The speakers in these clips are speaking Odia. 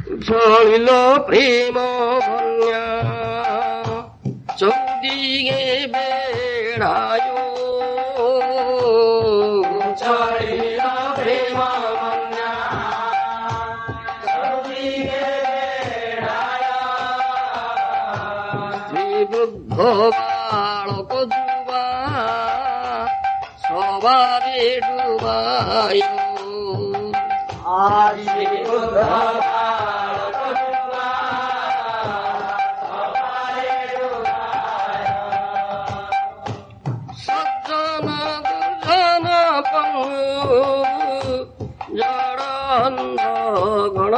ঝলিল প্রেম বন্যা চৌদিকে বেড়ায় ঝলিল প্রেম বন্যা চৌদিকে বেড়ায় শ্রীবৃদ্ধ বালক যুবা সবারে ডুবায় সজ্জন দুর্জন পঙ্গু জড়ান্ধ গণ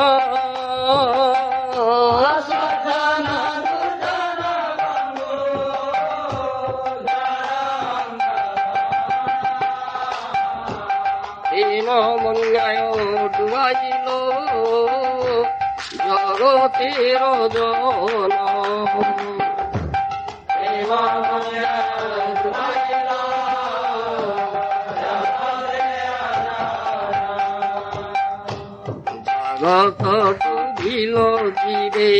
মন্যায় ডুবাইল জগতের জন জগত ডুবিল জীবে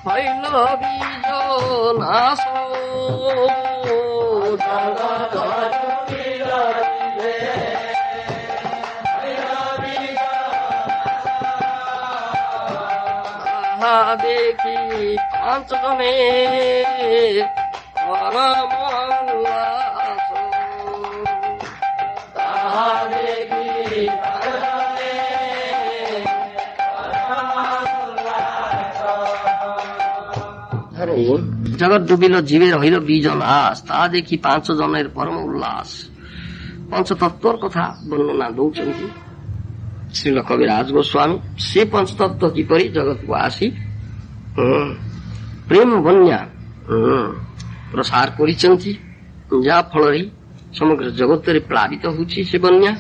হইল বীজ নাশ জগত ডুবিল জীবে দেখি পাঁচজনে পরম উল্লাস তাহা দেখি পাঁচজনে জগৎ ডুবিল জীবের হইল বীজ নাশ তাহা দেখি পাঁচজনের পরম উল্লাস। পঞ্চতত্ত্বর কথা ବର୍ଣ୍ଣନା ଦଉଛନ୍ତି ଶ୍ରୀଲ କବିରାଜ ଗୋସ୍ୱାମୀ। ସେ ପଞ୍ଚତତ୍ତ୍ୱ କିପରି ଜଗତକୁ ଆସି ପ୍ରେମ ବନ୍ୟା ପ୍ରସାର କରିଛନ୍ତି, ଯାହା ଫଳରେ ସମଗ୍ର ଜଗତରେ ପ୍ଳାବିତ ହଉଛି ସେ ବନ୍ୟା,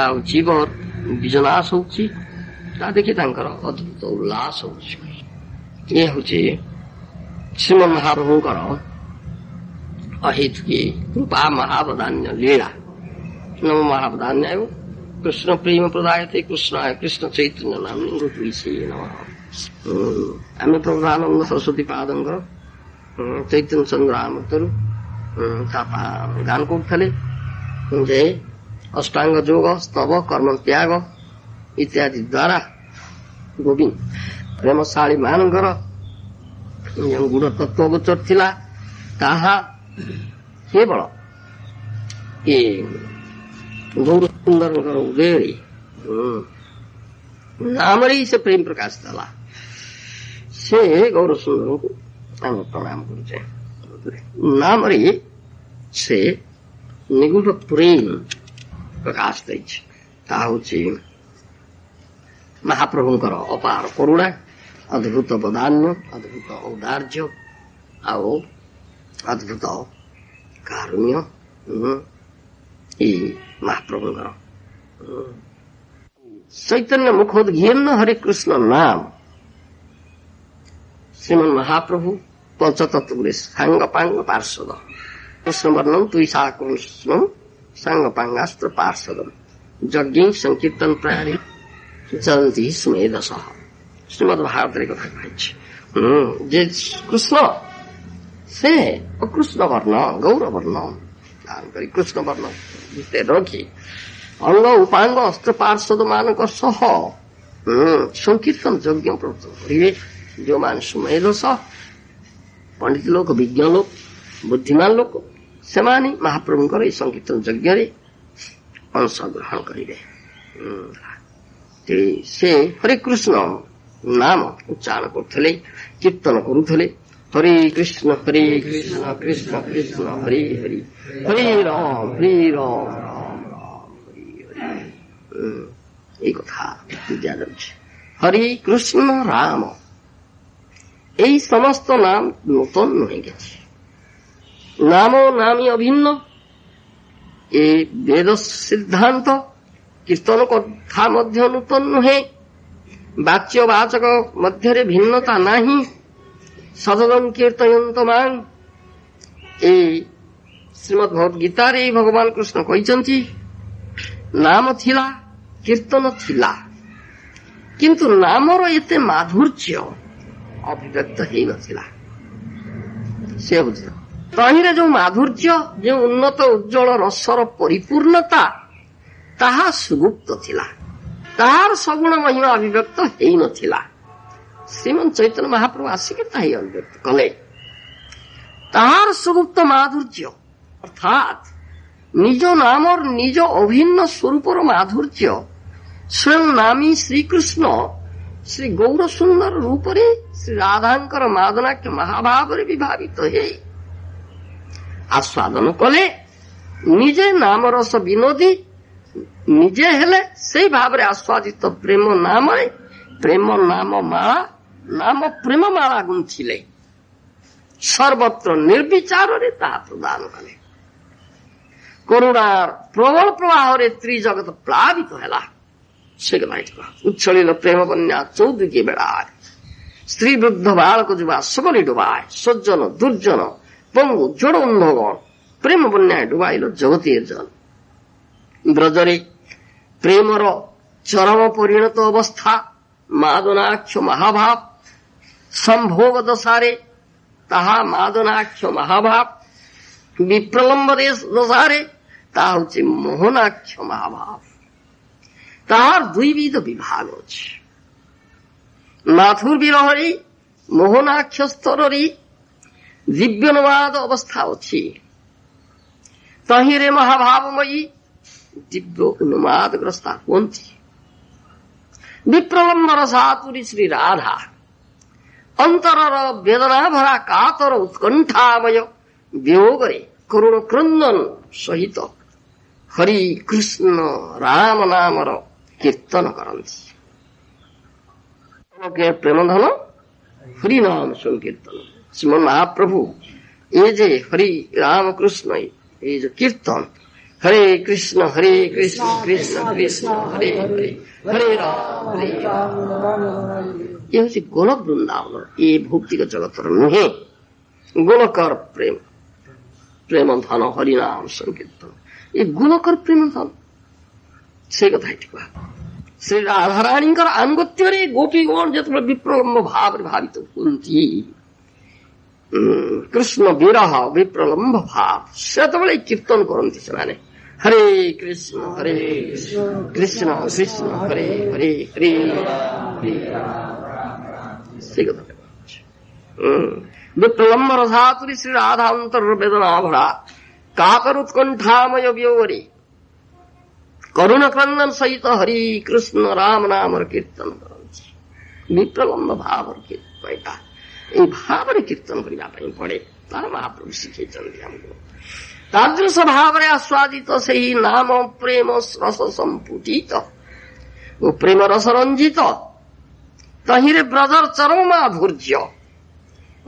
ଆଉ ଜୀବର ବିଜନାଶ ହଉଛି, ତାହା ଦେଖି ତାଙ୍କର ଅଦ୍ଭୁତ ଉଲ୍ଲାସ ହଉଛି। ଏ ହଉଛି ଶ୍ରୀମନ୍ ମହାପ୍ରଭୁଙ୍କର ଅହେତୁକି କୃପା ମହାବଦାନ୍ୟ ଲୀଳା। ନମ ମହାବଦାନ୍ୟ କୃଷ୍ଣ ପ୍ରେମ ପ୍ରଦାୟତେ କୃଷ୍ଣାୟ କୃଷ୍ଣ ଚୈତନ୍ୟ ନାମ ଋଷି ନମ। ଆମେ ପ୍ରଭୁଦାନନ୍ଦ ସରସ୍ୱତୀ ପାଦଙ୍କର ଚୈତନ୍ୟ ଚନ୍ଦ୍ରାମୃତରୁ ଗାନ କରୁଥିଲେ ଯେ ଅଷ୍ଟାଙ୍ଗ ଯୋଗ ସ୍ତବ କର୍ମ ତ୍ୟାଗ ଇତ୍ୟାଦି ଦ୍ୱାରା ଗୋବିନ୍ଦ ପ୍ରେମଶାଳୀ ମାନଙ୍କର ଯେଉଁ ଗୁଣ ତତ୍ତ୍ୱ ଗୋଚର ଥିଲା ତାହା କେବଳ ଏ ଗୌର ସୁନ୍ଦରଙ୍କର ଉଦୟରେ ନାମରେ ସେ ପ୍ରେମ ପ୍ରକାଶ ଦେଲା। ସେ ଗୌର ସୁନ୍ଦରଙ୍କୁ ଆମେ ପ୍ରଣାମ କରୁଛେ। ନାମରେ ସେ ନିଗୁଢ ପ୍ରେମ ପ୍ରକାଶ ଦେଇଛି। ତାହା ହଉଛି ମହାପ୍ରଭୁଙ୍କର ଅପାର କରୁଣା, ଅଦ୍ଭୁତ ବଦାନ୍ୟ, ଅଦ୍ଭୁତ ଔଦାର୍ଯ୍ୟ ଆଉ ଅଦ୍ଭୁତ କାରୁଣ୍ୟ ଏଇ ମହାପ୍ରଭୁଙ୍କର ଚୈତନ୍ୟ ମୁଖୋଦ୍ଘୀର୍ଣ୍ଣ ହରେ କୃଷ୍ଣ ନାମ। ଶ୍ରୀମନ୍ ମହାପ୍ରଭୁ ପଞ୍ଚତତ୍ତ୍ୱରେ ସାଙ୍ଗ ପାଙ୍ଗ ପାର୍ଷଦ କୃଷ୍ଣ ବର୍ଣ୍ଣମ ତୁଇଷା କୃଷ୍ଣ ସାଙ୍ଗ ପାଙ୍ଗାସ୍ତ୍ର ପାର୍ଷଦ ଯଜ୍ଞ ସଂକୀର୍ତ୍ତନ ପ୍ରାଣୀ ଚଳନ୍ତି ସୁମେଧସ। ଶ୍ରୀମଦ୍ ଭାରତରେ କଥା କହିଛି ଯେ କୃଷ୍ଣ ସେ ଅକୃଷ୍ଣ ବର୍ଣ୍ଣ ଗୌର ବର୍ଣ୍ଣ ଧାରଣ କରି କୃଷ୍ଣ ବର୍ଣ୍ଣ ଭିତରେ ରଖି ଅଙ୍ଗ ଉପାଙ୍ଗ ଅସ୍ତ୍ର ପାର୍ଷଦ ମାନଙ୍କ ସହ ସଂକୀର୍ତ୍ତନ ଯଜ୍ଞ ପ୍ରବର୍ତ୍ତନ କରିବେ। ଯେଉଁମାନେ ସୁମେଧସ ପଣ୍ଡିତ ଲୋକ, ବିଜ୍ଞ ଲୋକ, ବୁଦ୍ଧିମାନ ଲୋକ, ସେମାନେ ମହାପ୍ରଭୁଙ୍କର ଏହି ସଂକୀର୍ତ୍ତନ ଯଜ୍ଞରେ ଅଂଶଗ୍ରହଣ କରିବେ। ସେ ହରେ କୃଷ୍ଣ ନାମ ଉଚ୍ଚାରଣ କରୁଥିଲେ, କୀର୍ତ୍ତନ କରୁଥିଲେ। ହରେ କୃଷ୍ଣ କୃଷ୍ଣ କୃଷ୍ଣ ହରେ ହରି ହରେ ରାମ ରାମ ରାମ ହରି ହରି। এই কথা ଦିଆଯାଉଛି। হরে কৃষ্ণ রাম এই সমস্ত নাম নূতন হয়ে গেছে। নাম ও নামই অভিন্ন। এ বেদ সিদ্ধান্ত কীর্তন কথা ମଧ୍ୟ নূতন ନୁହେଁ। ବାଚ୍ୟ ବାଚକ ମଧ୍ୟରେ ଭିନ୍ନତା ନାହିଁ। ସଦଦଂ କୀର୍ତ୍ତୟନ୍ତ ମାଂ। এই ଶ୍ରୀମଦ୍ ଭଗବତ ଗୀତାରେ ଭଗବାନ କୃଷ୍ଣ କହିଛନ୍ତି ନାମ ଥିଲା, କୀର୍ତ୍ତନ ଥିଲା, କିନ୍ତୁ ନାମର ଏତେ ମାଧୁର୍ଯ୍ୟ ଅଭିବ୍ୟକ୍ତ ହେଇନଥିଲା। ସେ ବୁଝ ତହିଁରେ ଯୋଉ ମାଧୁର୍ଯ୍ୟ, ଯେଉଁ ଉନ୍ନତ ଉଜ୍ଜଳ ରସର ପରିପୂର୍ଣ୍ଣତା, ତାହା ସୁଗୁପ୍ତ ଥିଲା। ତାହାର ସଗୁଣ ମହିମା ଅଭିବ୍ୟକ୍ତ ହେଇନଥିଲା। ଶ୍ରୀମନ୍ତ ଚୈତନ୍ୟ ମହାପ୍ରଭୁ ଆସିକି ତାହା ଅଭିବ୍ୟକ୍ତ କଲେ। ତାହାର ସୁଗୁପ୍ତ ମାଧୁର୍ଯ୍ୟ ଅର୍ଥାତ୍ ନିଜ ନାମର ନିଜ ଅଭିନ୍ନ ସ୍ୱରୂପର ମାଧୁର୍ଯ୍ୟ ସ୍ୱୟଂ ନାମୀ ଶ୍ରୀକୃଷ୍ଣ ଶ୍ରୀ ଗୌର ସୁନ୍ଦର ରୂପରେ ଶ୍ରୀ ରାଧାଙ୍କର ମାଦନାଖ୍ୟ ମହାଭାବରେ ବିଭାବିତ ହେଇ ଆସ୍ୱାଦନ କଲେ। ନିଜେ ନାମରସ ବିନୋଦୀ ନିଜେ ହେଲେ ସେଇ ଭାବରେ ଆସ୍ୱାଦିତ ପ୍ରେମ ନାମରେ ପ୍ରେମ ନାମ ମାଳା ନାମ ପ୍ରେମ ମାଳା ଗୁନ୍ଥିଲେ। ସର୍ବତ୍ର ନିର୍ବିଚାରରେ ତାହା ପ୍ରଦାନ କଲେ। କରୁଣାର ପ୍ରବଳ ପ୍ରବାହରେ ତ୍ରିଜଗତ ପ୍ଳାବିତ ହେଲା। ସେ କଥା ଉଚ୍ଛଳିଲ ପ୍ରେମ ବନ୍ୟା ଚୌଦିକେ ବେଳାଏ, ସ୍ତ୍ରୀ ବୃଦ୍ଧ ବାଳକ ଯୁବା ସବଳି ଡୁବାଏ, ସଜ୍ଜନ ଦୁର୍ଜନ ପଙ୍ଗୁ ଜଡ଼ ଅନ୍ଧଗଣ ପ୍ରେମ ବନ୍ୟାଏ ଡୁବାଇଲ ଜଗତୀୟ ଜନ। ବ୍ରଜରେ ପ୍ରେମର ଚରମ ପରିଣତ ଅବସ୍ଥା ମାଦନାକ୍ଷ ମହାଭାବ ସମ୍ଭୋଗ ଦଶାରେ, ତାହା ମାଦନାକ୍ଷ ମହାଭାବ। ବିପ୍ରଲମ୍ବ ଦଶାରେ ତାହା ହଉଛି ମୋହନାକ୍ଷ ମହାଭାବ। ତାହାର ଦୁଇବିଧ ବିଭାଗ ଅଛି। ମାଥୁର ବିରହରେ ମୋହନାକ୍ଷ ସ୍ତରରେ ଦିବ୍ୟନବାଦ ଅବସ୍ଥା ଅଛି। ତହିଁରେ ମହାଭାବମୟୀ ଦିବ୍ୟ ଉନ୍ମାଦଗ୍ରସ୍ତା ହୁଅନ୍ତି। ବିପ୍ରଲମ୍ବର ସାତୁରୀ ଶ୍ରୀ ରାଧା ଅନ୍ତରର ବେଦନା ଭରା କାତର ଉତ୍କଣ୍ଠାମୟ ବିୟୋଗରେ କରୁଣ କ୍ରନ୍ଦନ ସହିତ ହରି କୃଷ୍ଣ ରାମ ନାମର କୀର୍ତ୍ତନ କରନ୍ତି। ପ୍ରେମଧନ ହରିନାମ ସଂକୀର୍ତ୍ତନ। ଶ୍ରୀମନ୍ ମହାପ୍ରଭୁ ଏ ଯେ ହରି ରାମ କୃଷ୍ଣ ଏ ଯୋଉ କୀର୍ତ୍ତନ, ହରେ କୃଷ୍ଣ କୃଷ୍ଣ କୃଷ୍ଣ ହରେ ହରେ ହରେ ରାମ ଏ ହଉଛି ଗୋଲକ ବୃନ୍ଦାବନ। ଏ ଭୌତିକ ଜଗତର ନୁହେଁ, ଗୋଲକର ପ୍ରେମ ପ୍ରେମ ଧନ ହରିନାମ ସଂକୀର୍ତ୍ତନ। ଏ ଗୋଲକର ପ୍ରେମ ଧନ ସେ କଥା ଏଠି କୁହା। ଶ୍ରୀ ରାଧାରାଣୀଙ୍କର ଆନୁଗତ୍ୟରେ ଗୋପୀଗଣ ଯେତେବେଳେ ବିପ୍ରଲମ୍ବ ଭାବରେ ଭାବିତ ହୁଅନ୍ତି, କୃଷ୍ଣ ବିରହ ବିପ୍ରଲମ୍ବ ଭାବ, ସେତେବେଳେ କୀର୍ତ୍ତନ କରନ୍ତି ସେମାନେ। ହରେ କୃଷ୍ଣ କୃଷ୍ଣ କୃଷ୍ଣ ହରେ ହରେ ହରେ ସେ କଥା ବିପ୍ରଲମ୍ବର ଧାତୁରୀ ଶ୍ରୀ ରାଧା ଅନ୍ତର ବେଦନା ଭରା କାତର ଉତ୍କଣ୍ଠାମୟ ବିୟୋଗରେ କରୁଣ କ୍ରନ୍ଦନ ସହିତ ହରି କୃଷ୍ଣ ରାମ ନାମର କୀର୍ତ୍ତନ କରନ୍ତି। ବିପ୍ରଲମ୍ବ ଭାବର କୀର୍ତ୍ତନ, ଏଇଟା এই ଭାବରେ କୀର୍ତ୍ତନ କରିବା ପାଇଁ ପଡେ। ତାର ମହାପ୍ରଭୁ ଶିଖେଇଛନ୍ତି ଆମକୁ। ତାଦୃଶ ଭାବରେ ଆସ୍ୱାଦିତ ସେହି ନାମ ପ୍ରେମ ରସ ସମ୍ପୁଟିତ ଓ ପ୍ରେମ ରସ ରଞ୍ଜିତ, ତହିଁରେ ବ୍ରଜର ଚରମ ମାଧୁର୍ଯ୍ୟ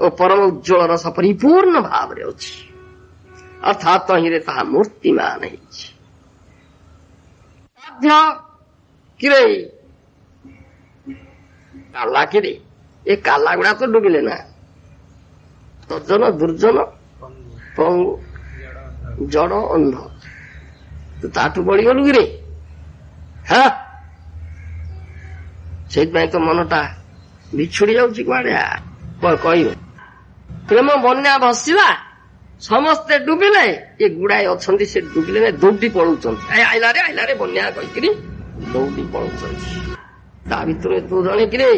ଓ ପରମ ଉଜ୍ଜଳ ରସ ପରିପୂର୍ଣ୍ଣ ଭାବରେ ଅଛି। ଅର୍ଥାତ୍ ତହିଁରେ ତାହା ମୂର୍ତ୍ତିମାନ ହେଇଛି। କିରେ କାଲା କିରେ, ଏ କାଲା ଗୁଡା ତ ଡୁବିଲେ ନା। ସଜ୍ଜନ ଦୁର୍ଜନ ପଙ୍ଗୁ ଜଡ ଅନ୍ଧ, ତୁ ତାଠୁ ବଳିଗଲୁ କିରେ? ହଁ, ସେଇଥିପାଇଁ ତ ମନଟା ବିଛୁଡି ଯାଉଛି କୁଆଡେ। କହିବ ପ୍ରେମ ବନ୍ୟା ଭସିଲା, ସମସ୍ତେ ଡୁବିଲେ, ଏ ଗୁଡାଏ ଅଛନ୍ତି ସେ ଡୁବିଲେ ନା, ଦୌଡି ପଳଉଛନ୍ତି। ଆଇଲାରେ ବନ୍ୟା କହିକିରି ଦୌଡି ପଳଉଛନ୍ତି। ତା ଭିତରେ ତୁ ଜଣେ କିରେ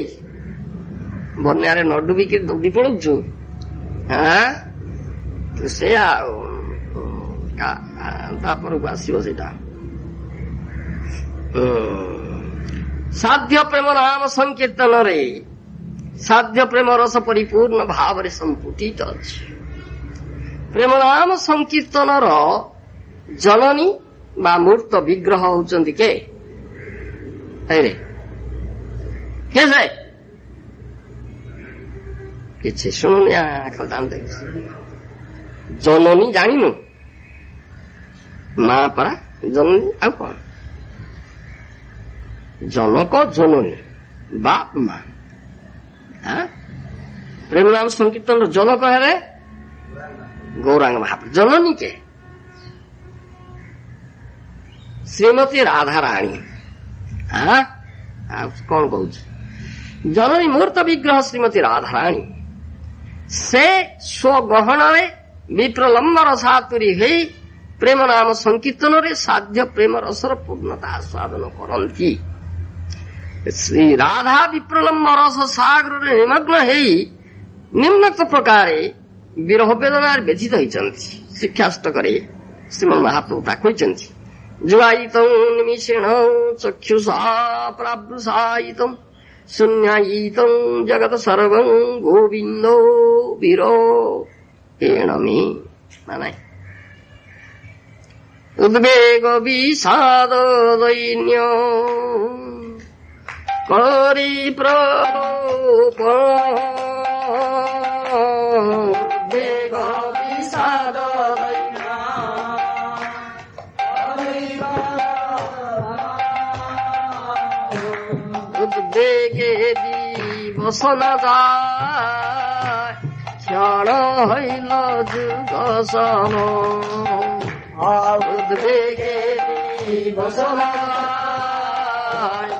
ବନ୍ୟାରେ ନ ଡୁବିକିରି ଦୌଡି ପଳଉଛୁ? ସେ ଆଉ ତାପରକୁ ଆସିବ ସେଇଟା। ସାଧ୍ୟ ପ୍ରେମ ନାମ ସଂକୀର୍ତ୍ତନରେ ସାଧ୍ୟ ପ୍ରେମ ରସ ପରିପୂର୍ଣ୍ଣ ଭାବରେ ସମ୍ପୁଟିତ ଅଛି। ପ୍ରେମ ନାମ ସଂକୀର୍ତ୍ତନର ଜନନୀ ବା ମୂର୍ତ୍ତ ବିଗ୍ରହ ହଉଛନ୍ତି କେ? କିଛି ଶୁଣୁନି, ଜନନୀ ଜାଣିନୁ? ମା ପରା ଜନନୀ, ଆଉ କଣ? ଜନକ ଜନନୀ ବାପ ମା। ପ୍ରେମ ନାମ ସଂକୀର୍ତ୍ତନର ଜନକ ହେଲେ ଗୌରାଙ୍ଗ ମହାପ୍ରଭୁ। ଜନନୀ କେ? ଶ୍ରୀମତୀ ରାଧାରାଣୀ। କଣ କହୁଛି, ଜନନୀ ମୂର୍ତ୍ତ ବିଗ୍ରହ ଶ୍ରୀମତୀ ରାଧାରାଣୀ ସେ ସ୍ୱଗହଣରେ ବିପ୍ରଲମ୍ବ ରସାତୁରୀ ହେଇ ପ୍ରେମ ନାମ ସଂକୀର୍ତ୍ତନରେ ସାଧ୍ୟ ପ୍ରେମ ରସର ପୂର୍ଣ୍ଣତା ଆସ୍ୱାଦନ କରନ୍ତି। ଶ୍ରୀ ରାଧା ବିପ୍ରଲମ୍ବ ରସ ସାଗରରେ ନିମଗ୍ନ ହେଇ ନିମ୍ନୋକ୍ତ ପ୍ରକାରେ ବିରହ ବେଦନାରେ ବ୍ୟଥିତ ହୋଇଛନ୍ତି। ଶିକ୍ଷାଷ୍ଟକରେ ଶ୍ରୀମନ୍ ମହାପ୍ରଭୁ ତା କହିଛନ୍ତି, ଯୁଗାୟିତଂ ନିମିଷେଣ ଚକ୍ଷୁଷା ପ୍ରାବୃଷାୟିତଂ ଶୂନ୍ୟାୟିତଂ ଜଗତ ସର୍ବଂ ଗୋବିନ୍ଦୋ ବିରୋହେଣ ମେ। ମାନେ ଉଦ୍ବେଗ ବିଷାଦ ଦୈନ୍ୟ କରି ପ୍ରଲୋପ ଉଦ୍ବେଗ ବିଷାଦ ଦୈନ୍ୟ উদ্বেগে দিবস না যায় ক্ষণ হইল যুগ সম উদ্বেগে দিবস না যায়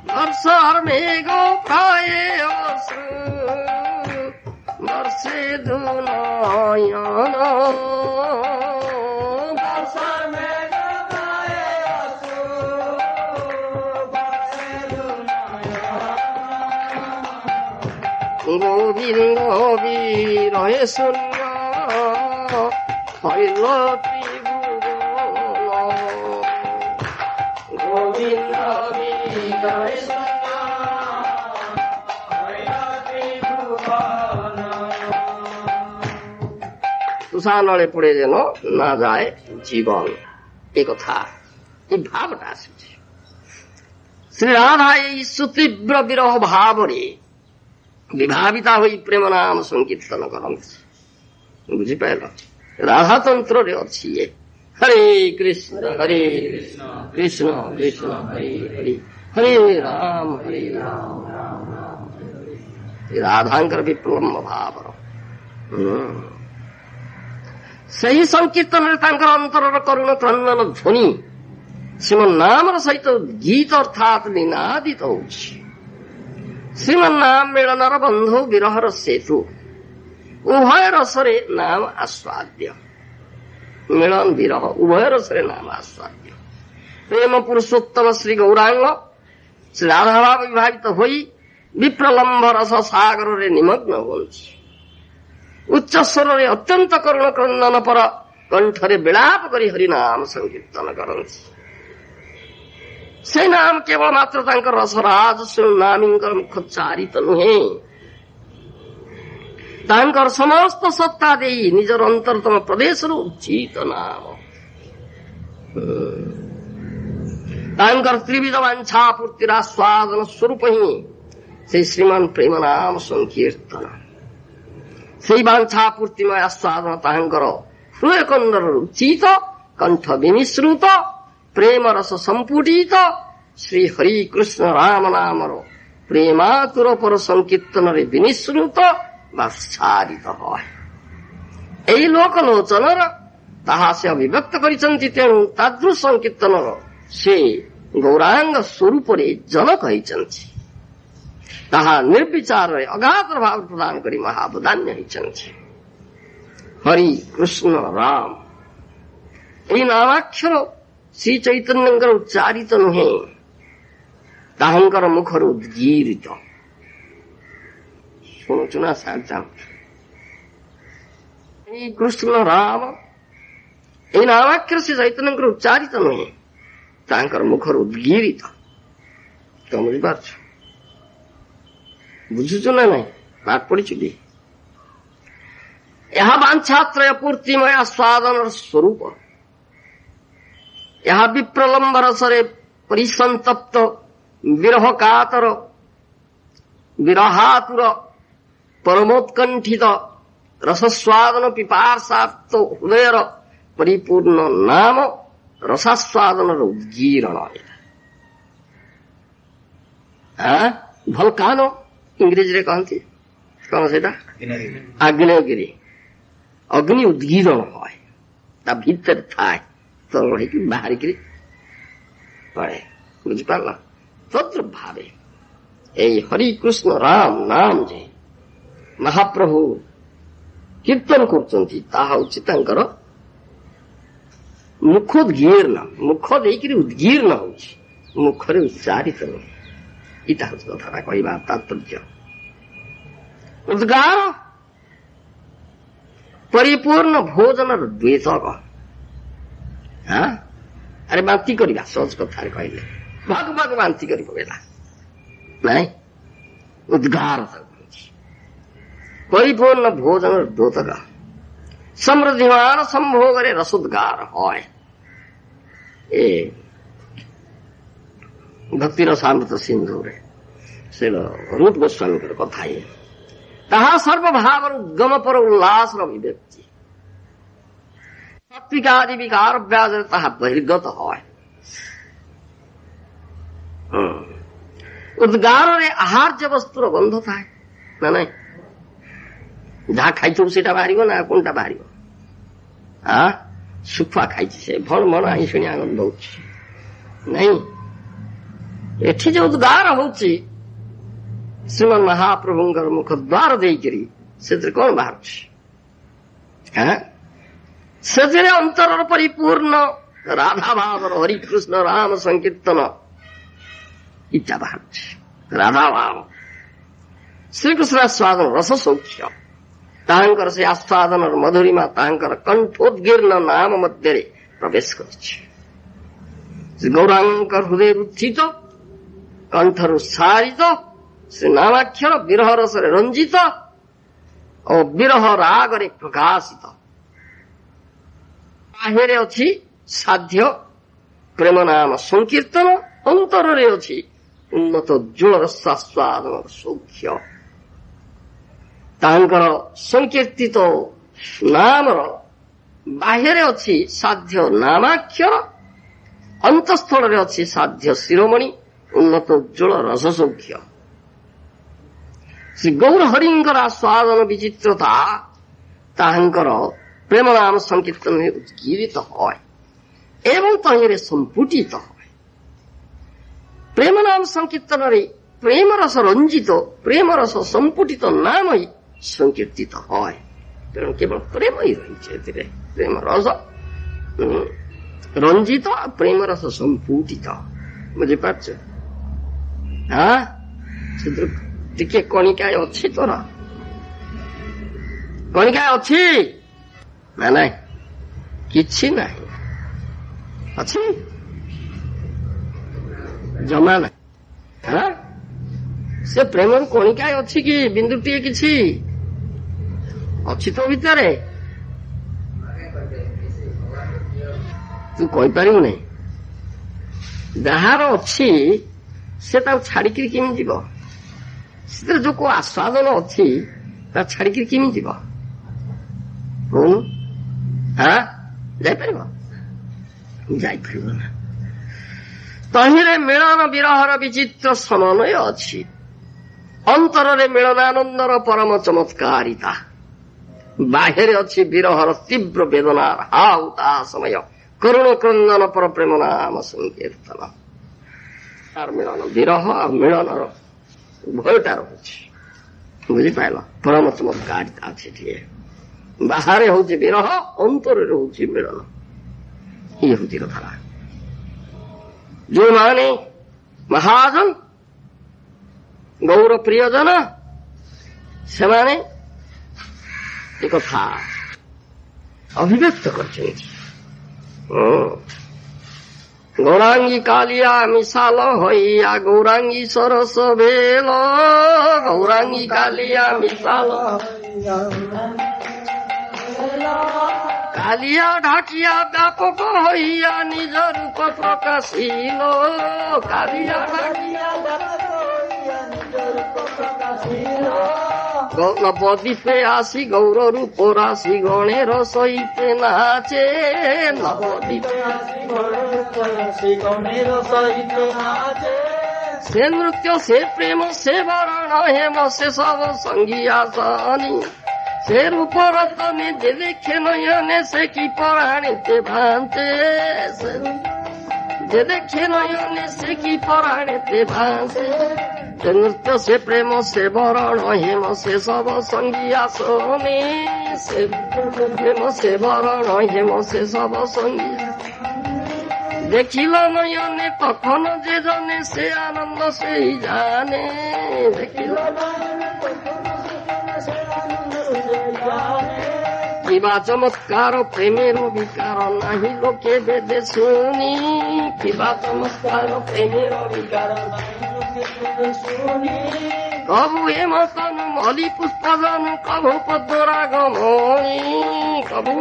বর্ষার মেঘ প্রায় অশ্রু বর্ষে দুনয়ন গোবিন্দ বিরহে শূন্য হইল ত্রিভুবন গোবিন্দ বিরহে শূন্য হইল ত্রিভুবন। তুষানলে পড়ে যেন না যায় জীবন, এ কথা এই ভাবটা আসছে। শ্রী রাধা এই সুতীব্র বিরহ ভাবরে বিভাবিতা হই প্রেম নাম সংকীর্ତ୍ତন କରନ୍ତି। ବୁଝିପାରିଲ, ରାଧାତନ୍ତ୍ରରେ ଅଛି ଏ ହରେ କୃଷ୍ଣ କୃଷ୍ଣ କୃଷ୍ଣ ହରେ ହରେ ହରେ ରାମ ରାମ ରାମ ହରେ ହରେ। ରାଧାଙ୍କର ବିପ୍ଳମ୍ବ ଭାବର ସେହି ସଂକୀର୍ତ୍ତନରେ ତାଙ୍କର ଅନ୍ତରର କରୁଣ କ୍ରନ୍ଦନ ଧ୍ୱନି ଶ୍ରୀମନ୍ ନାମର ସହିତ ଗୀତ ଅର୍ଥାତ୍ ନିନାଦିତ ହେଉଛି। ଶ୍ରୀମନ୍ ନାମ ମିଳନର ବନ୍ଧୁ ବିରହର ସେତୁ, ଉଭୟ ରସରେ ନାମ ଆସ୍ୱାଦ୍ୟ। ମିଳନ ବିରହ ଉଭୟ ରସରେ ନାମ ଆସ୍ୱାଦ୍ୟ। ପ୍ରେମ ପୁରୁଷୋତ୍ତମ ଶ୍ରୀ ଗୌରାଙ୍ଗ ଶ୍ରୀ ରାଧାଭାବ ବିଭାବିତ ହୋଇ ବିପ୍ରଲମ୍ବ ରସ ସାଗରରେ ନିମଗ୍ନ ହୁଅନ୍ତି। ଉଚ୍ଚ ସ୍ୱରରେ ଅତ୍ୟନ୍ତ କରୁଣ କ୍ରନ୍ଦନ ପର କଣ୍ଠରେ ବିଳାପ କରି ହରିନାମ ସଂକୀର୍ତ୍ତନ କରନ୍ତି। ସେ ନାମ କେବଳ ମାତ୍ର ତାଙ୍କର ରସରାଜ ନାମୀଙ୍କର ମୁଖ ଚାରିତ ନୁହେଁ, ତାଙ୍କର ସମସ୍ତ ସତ୍ତା ଦେଇ ନିଜର ଅନ୍ତରତମ ପ୍ରଦେଶରୁ ଉଚିତ ନାମ। ତାଙ୍କର ତ୍ରିବିଧ ବାଞ୍ଛା ପୂର୍ତ୍ତିର ଆସ୍ୱାଦନ ସ୍ୱରୂପ ହିଁ ସେଇ ଶ୍ରୀମାନ ପ୍ରେମ ନାମ ସଂକୀର୍ତ୍ତନ। ସେଇ ବାଞ୍ଛା ପୂର୍ତ୍ତିମୟ ଆସ୍ୱାଦନ ତାହାଙ୍କର ହୃଦୟ କନ୍ଦର ଉଚିତ କଣ୍ଠ ବିମିଶ୍ରୁତ ପ୍ରେମ ରସ ସମ୍ପୁଟିତ ଶ୍ରୀ ହରି କୃଷ୍ଣ ରାମ ନାମର ପ୍ରେମାତୁର ପର ସଂକୀର୍ତ୍ତନରେ ବିନିଶ୍ରୁତ ବା ସାରିତ হয়। ଏହି ଲୋକଲୋଚନର ତାହା ସେ ଅଭିବ୍ୟକ୍ତ କରିଛନ୍ତି। ତେଣୁ ତାଦୃଶ ସଂକୀର୍ତ୍ତନର ସେ ଗୌରାଙ୍ଗ ସ୍ୱରୂପରେ ଜନକ ହୋଇଛନ୍ତି। ତାହା ନିର୍ବିଚାରରେ ଅଗାଧ ଭାବ ପ୍ରଦାନ କରି ମହାବଦାନ୍ୟ ହୋଇଛନ୍ତି। ହରି କୃଷ୍ଣ ରାମ ଏହି ନାମାକ୍ଷର ଶ୍ରୀ ଚୈତନ୍ୟଙ୍କର ଉଚ୍ଚାରିତ ନୁହେଁ, ତାହାଙ୍କର ମୁଖରୁ ଉଦ୍ଗୀରିତ। ଶୁଣୁଛୁ ନା ସାର୍, ଏଇ କୃଷ୍ଣ ରାମ ଏହି ନାମାକ୍ଷର ଶ୍ରୀ ଚୈତନ୍ୟଙ୍କର ଉଚ୍ଚାରିତ ନୁହେଁ, ତାଙ୍କର ମୁଖରୁ ଉଦ୍ଗୀରିତ। ତମେ ବୁଝିପାରୁଛ? ବୁଝୁଛୁ ନା ନାଇଁ? ପାଠ ପଢିଛୁ କି? ଏହା ବାଞ୍ଛାତ୍ରୟ ପୂର୍ତ୍ତିମୟ ଆସ୍ୱାଦନର ସ୍ୱରୂପ। ଏହା ବିପ୍ରଲମ୍ବ ରସରେ ପରିସନ୍ତପ୍ତ ବିରହ କାତର ବିରହାତୁର ପରମୋତ୍କଣ୍ଠିତ ରସସ୍ୱାଦନ ପିପାସାର୍ଥ ହୃଦୟର ପରିପୂର୍ଣ୍ଣ ନାମ ରସାସ୍ୱାଦନର ଉଦ୍ଗୀରଣ। ଭଲକାନ ଇଂରେଜୀରେ କହନ୍ତି, କଣ ସେଇଟା? ଆଗ୍ନେୟଗିରି। ଅଗ୍ନି ଉଦ୍ଗୀରଣ হয়, ତା ଭିତରେ ଥାଏ ତରଳ ହେଇକି ବାହାରିକିରି ପଳେ। ବୁଝିପାରିଲ? ତଦ୍ର ଭାବେ ଏଇ ହରିକୃଷ୍ଣ ରାମ ନାମ ଯେ ମହାପ୍ରଭୁ କୀର୍ତ୍ତନ କରୁଛନ୍ତି ତାହା ହଉଛି ତାଙ୍କର ମୁଖୋଦ୍ଗୀର୍ଣ୍ଣ, ମୁଖ ଦେଇକିରି ଉଦ୍ଗୀର୍ଣ୍ଣ ହଉଛି, ମୁଖରେ ଉଚ୍ଚାରିତ ନୁହେଁ। ଏଇଟା ହଉଛି କଥାଟା କହିବା ତାତ୍ପର୍ଯ୍ୟ। ଉଦ୍ଗାର ପରିପୂର୍ଣ୍ଣ ଭୋଜନର ଦ୍ୱେତକ। ଆରେ ବାନ୍ତି କରିବା ସହଜ କଥାରେ କହିଲେ ଭାଗ ଭାଗ ବାନ୍ତି କରି ପକେଇଲା ନାଇଁ, ଉଦ୍ଗାର ପରିପୂର୍ଣ୍ଣ ଭୋଜନର ଦ୍ୱେତକ। ସମୃଦ୍ଧିମାନ ସମ୍ଭୋଗରେ ରସୋଦ୍ଗାର হয়। ଏ ଭକ୍ତିର ସାମୃତ ସିନ୍ଧୁରେ ସେ ରୂପ ଗୋସ୍ୱାମୀଙ୍କର କଥା ଇଏ। ତାହା ସର୍ବଭାବର ଉଦ୍ଗମ ପର ଉଲ୍ଲାସର ଅଭିବ୍ୟକ୍ତି। ସାତ୍ବିକାଦି ବିକାର ବ୍ୟାଜରେ ତାହା ବହିର୍ଗତ হয়। ଉଦ୍ଗାରରେ ଆହାର୍ଯ୍ୟ ବସ୍ତୁର ଗନ୍ଧ ଥାଏ ନା ନାଇଁ? ଯାହା ଖାଇଥିବୁ ସେଇଟା ବାହାରିବ ନା କୋଣଟା ବାହାରିବ? ଶୁଖୁଆ ଖାଇଛି ସେ ଭଣ ଭଣ ଆଇଁଷିଣିଆ ଗନ୍ଧ ହଉଛି ନାଇଁ। ଏଠି ଯୋଉ ଉଦ୍ଗାର ହଉଛି ଶ୍ରୀମନ୍ ମହାପ୍ରଭୁଙ୍କର ମୁଖ ଦ୍ୱାର ଦେଇକିରି ସେଥିରେ କଣ ବାହାରୁଛି? ସେଥିରେ ଅନ୍ତରର ପରିପୂର୍ଣ୍ଣ ରାଧା ଭାବର ହରିକୃଷ୍ଣ ରାମ ସଂକୀର୍ତ୍ତନ ଇଟା ବାହାରୁଛି। ରାଧା ଭାବ ଶ୍ରୀକୃଷ୍ଣ ଆସ୍ୱାଦନ ରସ ସୌଖ୍ୟ, ତାହାଙ୍କର ସେ ଆସ୍ୱାଦନର ମଧୁରିମା ତାହାଙ୍କର କଣ୍ଠୋଦ୍ଗୀର୍ଣ୍ଣ ନାମ ମଧ୍ୟରେ ପ୍ରବେଶ କରୁଛି। ଶ୍ରୀ ଗୌରାଙ୍ଗଙ୍କର ହୃଦୟ ଉତ୍ଥିତ, କଣ୍ଠରୁ ସାରିତ ଶ୍ରୀ ନାମାକ୍ଷର ବିରହ ରସରେ ରଞ୍ଜିତ ଓ ବିରହ ରାଗରେ ପ୍ରକାଶିତ। ବାହିରେ ଅଛି ସାଧ୍ୟ ପ୍ରେମ ନାମ ସଂକୀର୍ତ୍ତନ, ଅନ୍ତରରେ ଅଛି ଉନ୍ନତ ଉଜ୍ଜ୍ୱଳ ରସାସ୍ୱାଦନର ସୌଖ୍ୟ। ତାଙ୍କର ସଂକୀର୍ତ୍ତିତ ନାମର ବାହ୍ୟରେ ଅଛି ସାଧ୍ୟ ନାମାକ୍ଷର, ଅନ୍ତଃସ୍ଥଳରେ ଅଛି ସାଧ୍ୟ ଶିରୋମଣି ଉନ୍ନତ ଉଜ୍ଜ୍ୱଳ ରସ ସୌଖ୍ୟ। ଶ୍ରୀ ଗୌର ହରିଙ୍କର ଆସ୍ୱାଦନ ବିଚିତ୍ରତା ତାହାଙ୍କର ପ୍ରେମ ନାମ ସଂକୀର୍ତ୍ତନରେ ଉଦ୍ଗୀରିତ হয় ଏବଂ ତହିଁରେ ସମ୍ପୁଟିତ হয়। ପ୍ରେମ ନାମ ସଂକୀର୍ତ୍ତନରେ ପ୍ରେମ ରସ ରଞ୍ଜିତ, ପ୍ରେମ ରସ ସମ୍ପୁଟିତ ନାମ ହିଁ ସଂକୀର୍ତ୍ତିତ হয়। ତେଣୁ କେବଳ ପ୍ରେମ ହିଁ ରହିଛି ଏଥିରେ, ପ୍ରେମ ରସ ରଞ୍ଜିତ, ପ୍ରେମ ରସ ସମ୍ପୁଟିତ। ବୁଝିପାରୁଛ? ସେଥିରୁ ଟିକେ କଣିକାଏ ଅଛି ତୋର, କଣିକାଏ ଅଛି ନା ନାଇଁ? କିଛି ନାହିଁ, ଅଛି ଜମା ନାହିଁ। ସେ ପ୍ରେମର କଣିକାଏ ଅଛି କି ବିନ୍ଦୁଟିଏ କିଛି ଅଛି ତ ଭିତରେ? ତୁ କହିପାରିବୁ ନାହିଁ। ଯାହାର ଅଛି ସେ ତାକୁ ଛାଡିକିରି କେମିତି ଯିବ? ସେଥିରେ ଯୋଉ କୋଉ ଆସ୍ୱାଦନ ଅଛି ତା ଛାଡିକିରି କେମିତି ଯିବ କହୁନୁ? ଯାଇପାରିବ? ଯାଇପାରିବ ନା। ତହିଁରେ ମିଳନ ବିରହର ବିଚିତ୍ର ସମନ୍ୱୟ ଅଛି। ଅନ୍ତରରେ ମିଳନାନନ୍ଦର ପରମ ଚମତ୍କାରିତା, ବାହ୍ୟରେ ଅଛି ବିରହର ତୀବ୍ର ବେଦନାର ହାଉ ତାହା ସମୟ କରୁଣ କ୍ରନ୍ଦନ ପର ପ୍ରେମ ନାମ ସଂକୀର୍ତ୍ତନ। ତାର ମିଳନ ବିରହ ଆଉ ମିଳନର ଉଭୟଟା ରହୁଛି। ବୁଝିପାରିଲ? ପରମ ଚମତ୍କାରିତା ଅଛି ଟିକେ। ବାହାରେ ହଉଛି ବିରହ, ଅନ୍ତରରେ ହଉଛି ମିଳନ। ଇଏ ହଉଛି କଥା। ଯୋଉମାନେ ମହାଜନ ଗୌର ପ୍ରିୟଜନ ସେମାନେ ଏ କଥା ଅଭିବ୍ୟକ୍ତ କରିଛନ୍ତି। ଗୌରାଙ୍ଗୀ କାଳିଆ ମିଶାଲ ହଇଆ ଗୌରାଙ୍ଗୀ ସରସ ବେଲ, ଗୌରାଙ୍ଗୀ କାଳିଆ ମିଶାଲ কালিয়া ঢাকিয়া ব্যাপক হইয়া নিজ রূপ প্রকাশিল, কালিয়া ঢাকিয়া নবদ্বীপে আসি গৌর রূপ রাশি গণের সহিতে নাচে, নবদ্বীপে আসি গণের সহিতে নাচে। সে নৃত্য সে প্রেম সে বরণ হেম সে সব সঙ্গী আসনি, ସେ ରୂପର ତମେ ଯେ ଦେଖେ ନୟନେ ସେ କି ପରାଣିତେ ଭାନ୍ତେ ଯେ ଦେଖେ ନୟନେ ସେ କି ପରାଣିତେ ଭାନ୍ତେ ସେ ନୃତ୍ୟ ସେ ପ୍ରେମ ସେ ବରଣ ହେମ ସେ ସବ ସଙ୍ଗୀ ଆସନେ ସେ ପ୍ରେମ ସେ ବରଣ ହେମ ସେ ସବ ସଙ୍ଗୀ দেখিল নয়নে তখন যে জনে সে আনন্দ সেই জানে দেখিল কিবা চমৎকার প্রেমের বিকার নাহি লোকে বেদে শুনি কিবা চমৎকার প্রেমের বিকার কবু হেমতনু মলি পুষ্পজন কবু পদ্মরাগমণি কবু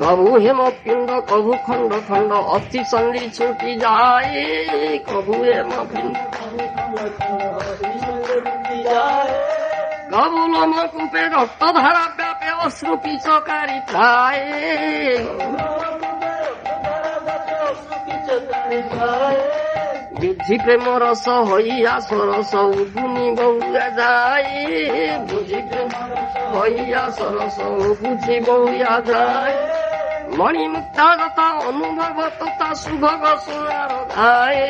কবু হেমপিণ্ড কবু খণ্ড খণ্ড অস্থি সন্ধি ছুটি যায় কবু হেমপিণ্ড কবু লোমকূপে রক্তধারা ব্যাপে অশ্রু পিচকারি প্রায় বুঝি প্রেম রস হইয়া সরস উগুনি বউয়া যায় বুঝি প্রেম হইয়া সরস বুঝি বউয়া যায় মণিমুক্তা যথা অনুভব তথা শুভগ সোনার গায়ে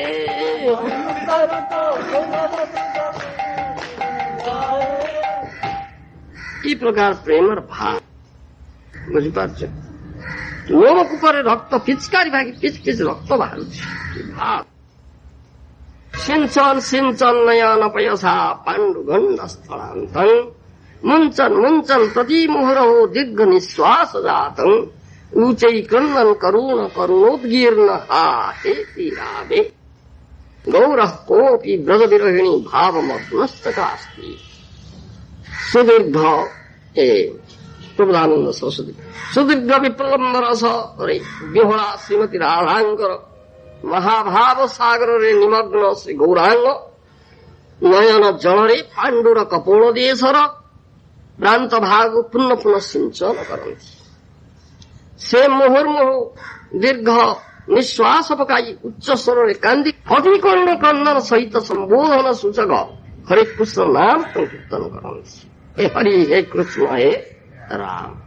এই প্রকার প্রেমের ভাব বুঝিপারছ লোমকূপরে রক্ত পিচকারি ভাগে পিচ পিচ রক্ত বাহারুছে ভাব সিঞ্চন সিঞ্চন নয়ন পয়সা পাণ্ডুগণ্ড স্থলান্তং মুঞ্চন মুঞ্চন প্রতি মুহুরহ দীর্ঘ নিঃশ্বাস জাতং ऊंचई क्रंदन करुण करुणोद्गीर्ण हा हेति रावे गौरः कोऽपि ब्रज विरहिणी भावमग्नस्तकास्ति सुदीर्घ प्रबोधानंद सरस्वती सुदीर्घ विप्रलम्ब रस रे विहोळा श्रीमती राधांकर महाभाव सागर रे निमग्न श्री गौरांग नयन जलरे पांडुर कपोल देशर प्रांत भाग पुनः पुनः सिंचन करती से मुहुर्मुहु दीर्घ निश्वास पकाई उच्च स्वरे कांदी फटिकर्ण क्रंदन सहित संबोधन सूचक हरे कृष्ण नाम संकीर्तन करती हे हरि हे कृष्ण हे राम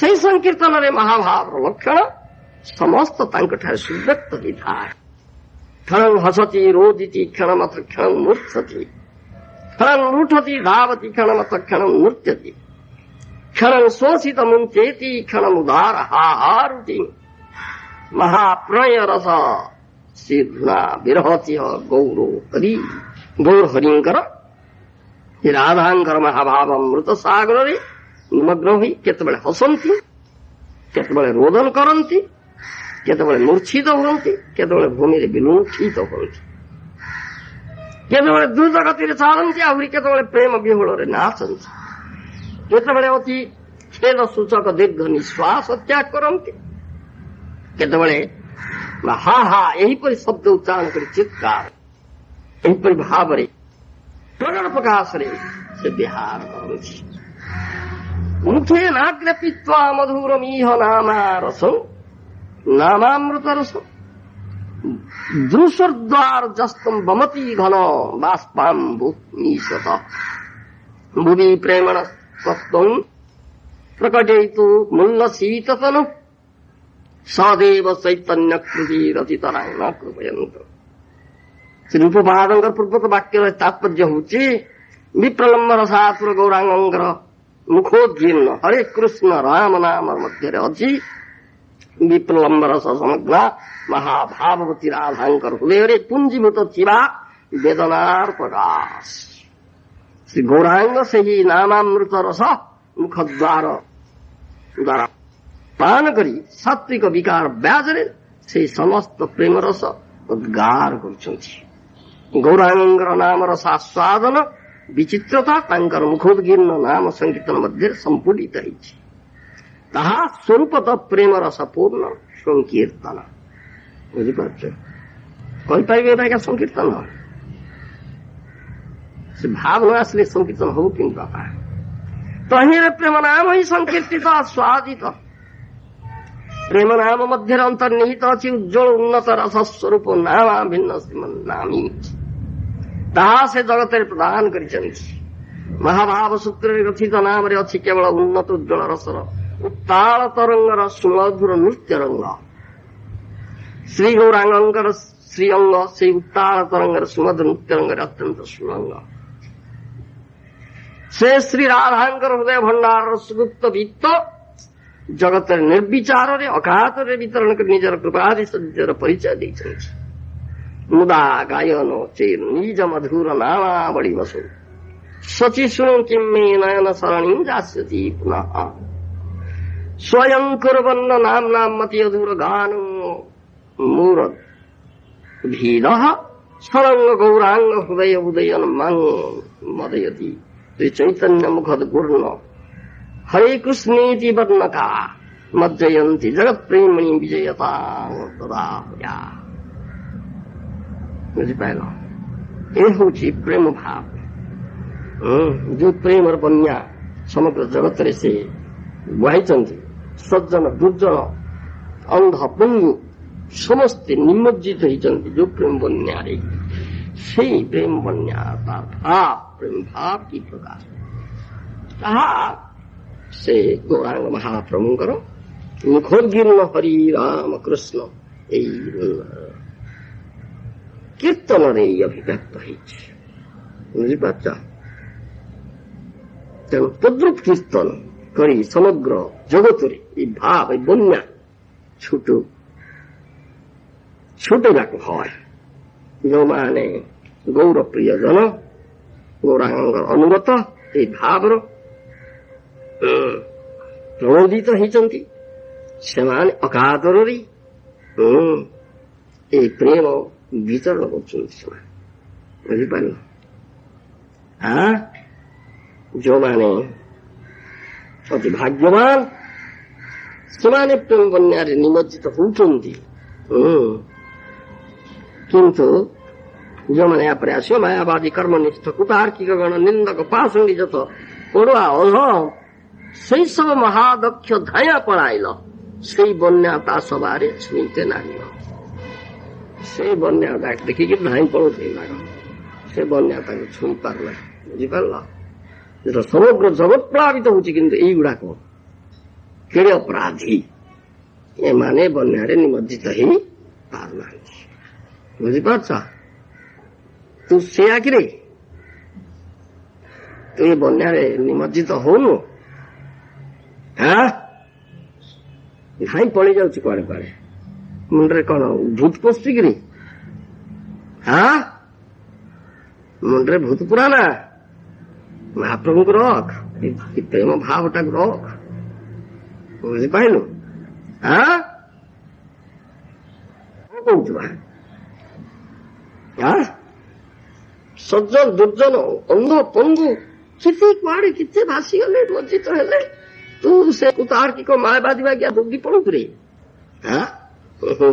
से संकीर्तन रे महाभाव लक्षण समस्त तांकठारे सुव्यक्त विधाय क्षण हसति रोदिति क्षणमथ क्षण मूर्छति क्षण लुठति धावति क्षणमथ क्षण नृत्यति क्षण शोषित मुंचेति क्षण उदार हाहारुति महाप्रय रस सिद्धना विरहति गौरो हरि गौर हरिंकर राधांकर महाभाव मृत सागर रे निमग्न होई केतबेले हसंती केतबेले रोदन करंती केतबेले मूर्छित हुअन्ति केतबेले भूमि रे विलुंठित हुअन्ति केतबेले द्रुत गतिरे चालन्ति आहुरी केतबेले प्रेम विहुल रे नाचन्ति केतबेले अति खेद सूचक दीर्घ निश्वास त्याग करन्ति केतबेले हा हा एहीपरि शब्द उच्चारण करी चित्कार एहीपरि भाव रे प्रकट प्रकाश रे से विहार करन्ति मुखे नाग्र पीत्वा मधुरमीह नामारसं नामामृत रस दृश्यद्वार जस्तम बमती घन बाष्पाम्बुमीशत भुवि प्रेमण तत्त्वं प्रकटयितु मुल्लसीततनु सदेव चैतन्य कृति रचितरायण कृपयन्त श्री रूपपादंकर पूर्वक वाक्य तात्पर्य होची विप्रलम्ब रसातुर गौरांगर मुखोद्गीर्ण हरे कृष्ण राम नाम मध्य अच्छी विप्रलम्ब रस समग्र महाभावती राधांकर हृदय पुंजीभूत थिबा वेदनार प्रकाश श्री गौरांग से ही नामामृत रस मुखद्वार द्वारा पान करी सात्विक विकार ब्याजरे से समस्त प्रेम रस उद्गार करुछन्ति गौरांगर नाम रसास्वादन विचित्रता तांकर मुखोद्गीर्ण नाम संकीर्तन मध्य संपूर्णित होइछि ताहा स्वरूपत प्रेम रसपूर्ण संकीर्तन बुझिपारछ कहिपारिबे एटा संकीर्तन से भाव न आसले संकीर्तन हो कि बापा तहिरे प्रेम नाम ही संकीर्तित स्वादित प्रेम नाम मध्य अंतर्निहित अच्छी उज्ज्वल उन्नत रस स्वरूप नाम भिन्न श्रीमन नामी ତାହା ସେ ଜଗତରେ ପ୍ରଦାନ କରିଛନ୍ତି। ମହାଭାବ ସୂତ୍ରରେ ଗଠିତ ନାମରେ ଅଛି କେବଳ ଉନ୍ନତ ଉଜ୍ଜଳ ରସର ଉତ୍ତାଳ ତରଙ୍ଗର ସୁମଧୁର ନୃତ୍ୟ ରଙ୍ଗ। ଶ୍ରୀ ଗୌରାଙ୍ଗଙ୍କର ଶ୍ରୀଅଙ୍ଗ ସେଇ ଉତ୍ତାଳ ତରଙ୍ଗର ସୁମଧୁର ନୃତ୍ୟ ରଙ୍ଗରେ ଅତ୍ୟନ୍ତ ସୁରଙ୍ଗ। ସେ ଶ୍ରୀ ରାଧାଙ୍କର ହୃଦୟ ଭଣ୍ଡାରର ସୁଗୁପ୍ତ ବିତ୍ତ ଜଗତରେ ନିର୍ବିଚାରରେ ଅକାତରେ ବିତରଣ କରି ନିଜର କୃପାଦି ସତ୍ୟର ପରିଚୟ ଦେଇଛନ୍ତି। ମୁଦା ଗାୟନ ଚେର ନିଜ ମଧୁର ନାମାବଳି ବସୁ ଶଚି ଶୁଣୁ କିମେ ନୟନ ସରଣୀ ଯାସ୍ୟତି ପୁନଃ ସ୍ୱୟଂ କୁର୍ବନ୍ନ ନାମ ମତି ଅଧୁର ଗାନ ମୂର ଭୀର ସରଙ୍ଗ ଗୌରାଙ୍ଗ ହୃଦୟ ଉଦୟନ ମଦୟତି ଶ୍ରୀ ଚୈତନ୍ୟ ମୁଖଦ ପୂର୍ଣ୍ଣ ହରେ କୃଷ୍ଣେତି ବର୍ଣ୍ଣକା ମଜ୍ଜୟନ୍ତୀ ଜଗତ୍ ପ୍ରେମିଣୀ ବିଜୟତା ତଦା। ବୁଝିପାରିଲ? ଏ ହେଉଛି ପ୍ରେମ ଭାବ। ଯୋଉ ପ୍ରେମର ବନ୍ୟା ସମଗ୍ର ଜଗତରେ ସେ ବୁହାଇଛନ୍ତି। ସଜ୍ଜନ ଦୁର୍ଜନ ଅନ୍ଧ ପଙ୍ଗୁ ସମସ୍ତେ ନିମଜ୍ଜିତ ହେଇଛନ୍ତି ଯୋଉ ପ୍ରେମ ବନ୍ୟାରେ। ସେଇ ପ୍ରେମ ବନ୍ୟା ତା ଭାବ ପ୍ରେମ ଭାବ କି ପ୍ରକାର ତାହା ସେ ଗୌରାଙ୍ଗ ମହାପ୍ରଭୁଙ୍କର ମୁଖୋଦ୍ଗୀର୍ଣ୍ଣ ହରି ରାମ କୃଷ୍ଣ ଏଇ କୀର୍ତ୍ତନରେ ଏଇ ଅଭିବ୍ୟକ୍ତ ହେଇଛି। ବୁଝିପାରୁଛ? ତେଣୁ ତଦ୍ରୁପ କୀର୍ତ୍ତନ କରି ସମଗ୍ର ଜଗତରେ এই ভাব এই বন্যা ଛୁଟେଇବାକୁ হয়। ଯେଉଁମାନେ ଗୌର ପ୍ରିୟଜନ ଗୌରାଙ୍ଗଙ୍କର ଅନୁଗତ এই ଭାବର ପ୍ରଣୋଦିତ ହେଇଛନ୍ତି ସେମାନେ ଅକାତରରେ এই ପ୍ରେମ ବିତରଣ କରୁଛନ୍ତି। ସେମାନେ ବୁଝିପାରିଲ? ଯେଉଁମାନେ ଅତି ଭାଗ୍ୟବାନ ସେମାନେ ପ୍ରେମ ବନ୍ୟାରେ ନିମଜ୍ଜିତ ହଉଛନ୍ତି। କିନ୍ତୁ ଯେଉଁମାନେ ଏହାପରେ ଆସିବ ମାୟାବାଦୀ କର୍ମନିଷ୍ଠ କୁତାର୍କିକ ଗଣ ନିନ୍ଦକ ପାଷଣ୍ଡୀ ଯତ ପଡୁଆ ଅଧ ସେଇ ସବୁ ମହାଦକ୍ଷ ଧାୟା ପଳାଇଲ ସେଇ ବନ୍ୟା ତା ସବାରେ ଛୁଇଁତେ ନାଗିଲ। ସେ ବନ୍ୟା ଦେଖିକି ଧାଇଁ ପଳଉଛି ନାଗ। ସେ ବନ୍ୟା ତାକୁ ଛୁଇଁ ପାରୁନାହିଁ। ବୁଝିପାରିଲ? ସମଗ୍ର ଜଗତ ପ୍ଳାବିତ ହଉଛି କିନ୍ତୁ ଏଇଗୁଡାକ କେଡ଼େ ଅପରାଧୀ ଏମାନେ ବନ୍ୟାରେ ନିମଜ୍ଜିତ ହେଇ ପାରୁନାହାନ୍ତି। ବୁଝିପାରୁଛ? ତୁ ସେୟା କିରେ ତୁ ଏ ବନ୍ୟାରେ ନିମଜ୍ଜିତ ହଉନୁ? ଧାଇଁ ପଳେଇ ଯାଉଛି କୁଆଡେ କୁଆଡେ। ମୁଣ୍ଡରେ କଣ ଭୂତ ପଶୁଛି କିରି? ମୁଣ୍ଡରେ ଭୂତ ପୁରାନା? ମହାପ୍ରଭୁଙ୍କୁ ରଖ, ପ୍ରେମ ଭାବଟାକୁ ରଖ। ବୁଝିପାରିଲୁ? କଣ କହୁଛୁ? ସଜ୍ଜନ ଦୁର୍ଜନ ଅନ୍ଧ ପଙ୍ଗୁ କେତେ କୁଆଡେ କେତେ ଭାସିଗଲେ ମଜ୍ଜିତ ହେଲେ ତୁ ସେ ତାର୍କିକ ମାୟାବାଦୀ ବାଗିଆ ଦୌଡ଼ି ପଡୁଛୁ ରେ।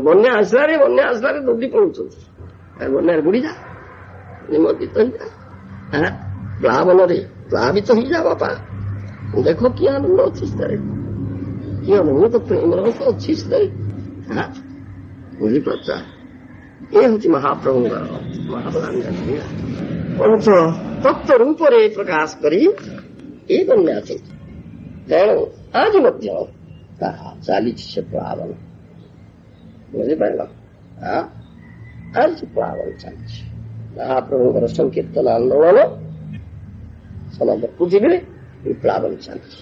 ବନ୍ୟା ଆସିଲାରେ ଦୌଡ଼ି ପଡୁଛନ୍ତି। ବନ୍ୟାରେ ବୁଡିଯା ନିମଜ୍ଜିତ ହେଇଯା। ପ୍ଲାବନରେ ପ୍ଲାବିତ ହେଇଯା ବାପା। ଦେଖ କି ଆନନ୍ଦ ଅଛି ସ୍ତରେ, କି ଅନୁଭୂତ ପ୍ରେମର ଅଛି ସ୍ତରେ। ବୁଝିପାରୁଛ? ଏ ହଉଛି ମହାପ୍ରଭୁଙ୍କର ପଞ୍ଚ ତତ୍ଵ ରୂପରେ ପ୍ରକାଶ କରି ଏ ବନ୍ୟା ଅଛି। ତେଣୁ ଆଜି ମଧ୍ୟ ତାହା ଚାଲିଛି ସେ ପ୍ଲାବନ। ବୁଝିପାରିଲ? ଆଜି ପ୍ଲାବନ ଚାଲିଛି। ମହାପ୍ରଭୁଙ୍କର ସଂକୀର୍ତ୍ତନ ଆନ୍ଦୋଳନ ସମଗ୍ର ପୃଥିବୀରେ এই ପ୍ଲାବନ ଚାଲିଛି।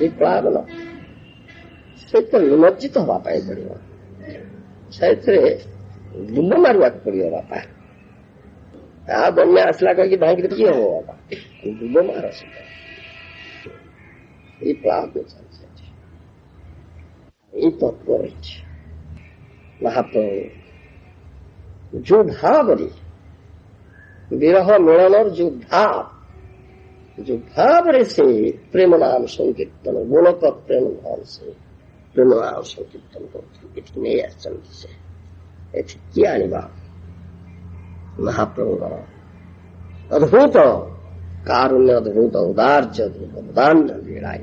এই ପ୍ଲାବନ ସେଥିରେ ନିମଜ୍ଜିତ ହେବା ପାଇଁ ପଡିବ। ସେଥିରେ ବୁଲ ମାରିବାକୁ ପଡିବ ବାପା। ବନ୍ୟା ଆସିଲା କହିକି ଭାଙ୍ଗିରେ କିଏ ହବ ବାପା? ବୁଲ ମାର ସେଟା। এই ପ୍ଲାବନ ଚାଲିଛି। এই ତତ୍ଵ ରହିଛି। ମହାପ୍ରଭୁ ଯୋଉ ଭାବରେ ବିରହ ମିଳନର ଯୋଉ ଭାବରେ ସେ ପ୍ରେମ ନାମ ସଂକୀର୍ତ୍ତନ ଗୋଲକ ପ୍ରେମ ଭାବ ସେ ପ୍ରେମ ନାମ ସଂକୀର୍ତ୍ତନ କରୁଛନ୍ତି। ଏଠି ନେଇ ଆସିଛନ୍ତି ସେ। ଏଠି କିଏ ଆଣିବା? ମହାପ୍ରଭୁଙ୍କର ଅଦ୍ଭୁତ କାରୁଣ୍ୟ, ଅଦ୍ଭୁତ ଉଦାର୍ଯ୍ୟ ଦାନ ଲୀଳାଏ।